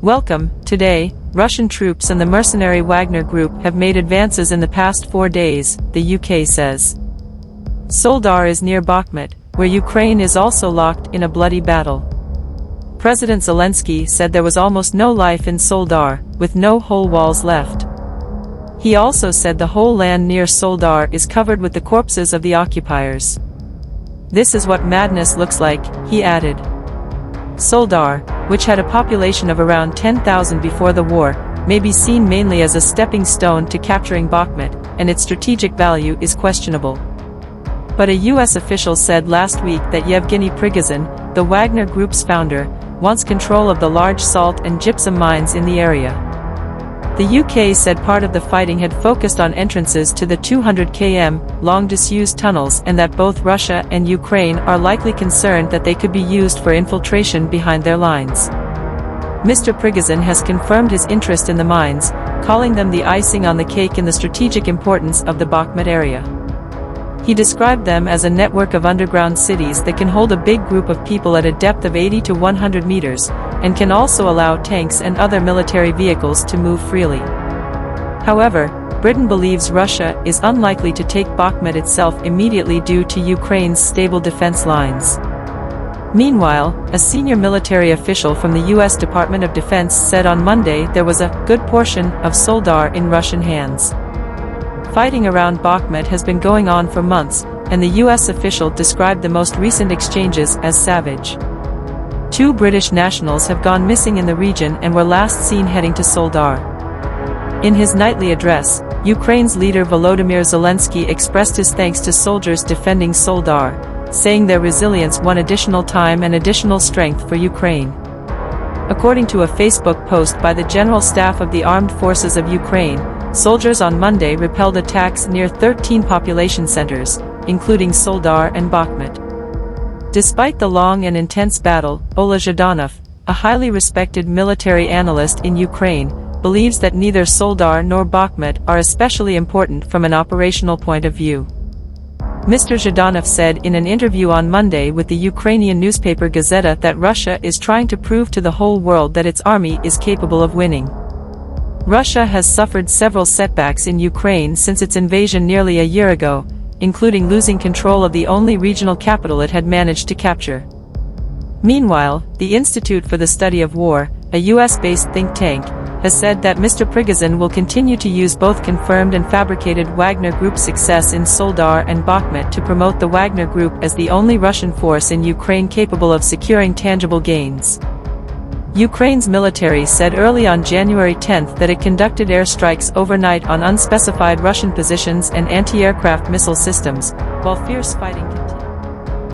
Welcome. Today, Russian troops and the mercenary Wagner Group have made advances in the past 4 days, the UK says. Soledar is near Bakmut, where Ukraine is also locked in a bloody battle. President Zelensky said there was almost no life in Soledar, with no whole walls left. He also said the whole land near Soledar is covered with the corpses of the occupiers. This is what madness looks like, he added. Soledar, which had a population of around 10,000 before the war, may be seen mainly as a stepping stone to capturing Bakmut, and its strategic value is questionable. But a U.S. official said last week that Yevgeny Prigozhin, the Wagner Group's founder, wants control of the large salt and gypsum mines in the area. The UK said part of the fighting had focused on entrances to the 200 km long disused tunnels, and that both Russia and Ukraine are likely concerned that they could be used for infiltration behind their lines. Mr. Prigozhin has confirmed his interest in the mines, calling them the icing on the cake in the strategic importance of the Bakmut area. He described them as a network of underground cities that can hold a big group of people at a depth of 80 to 100 meters, and can also allow tanks and other military vehicles to move freely. However, Britain believes Russia is unlikely to take Bakmut itself immediately due to Ukraine's stable defense lines. Meanwhile, a senior military official from the U.S. Department of Defense said on Monday there was a good portion of Soledar in Russian hands. Fighting around Bakmut has been going on for months, and the U.S. official described the most recent exchanges as savage. 2 British nationals have gone missing in the region and were last seen heading to Soledar. In his nightly address, Ukraine's leader Volodymyr Zelensky expressed his thanks to soldiers defending Soledar, saying their resilience won additional time and additional strength for Ukraine. According to a Facebook post by the General Staff of the Armed Forces of Ukraine, soldiers on Monday repelled attacks near 13 population centers, including Soledar and Bakmut. Despite the long and intense battle, Ola Zhdanov, a highly respected military analyst in Ukraine, believes that neither Soledar nor Bakmut are especially important from an operational point of view. Mr. Zhdanov said in an interview on Monday with the Ukrainian newspaper Gazeta that Russia is trying to prove to the whole world that its army is capable of winning. Russia has suffered several setbacks in Ukraine since its invasion nearly a year ago, including losing control of the only regional capital it had managed to capture. Meanwhile, the Institute for the Study of War, a US-based think tank, has said that Mr. Prigozhin will continue to use both confirmed and fabricated Wagner Group success in Soledar and Bakmut to promote the Wagner Group as the only Russian force in Ukraine capable of securing tangible gains. Ukraine's military said early on January 10 that it conducted airstrikes overnight on unspecified Russian positions and anti-aircraft missile systems, while fierce fighting continued.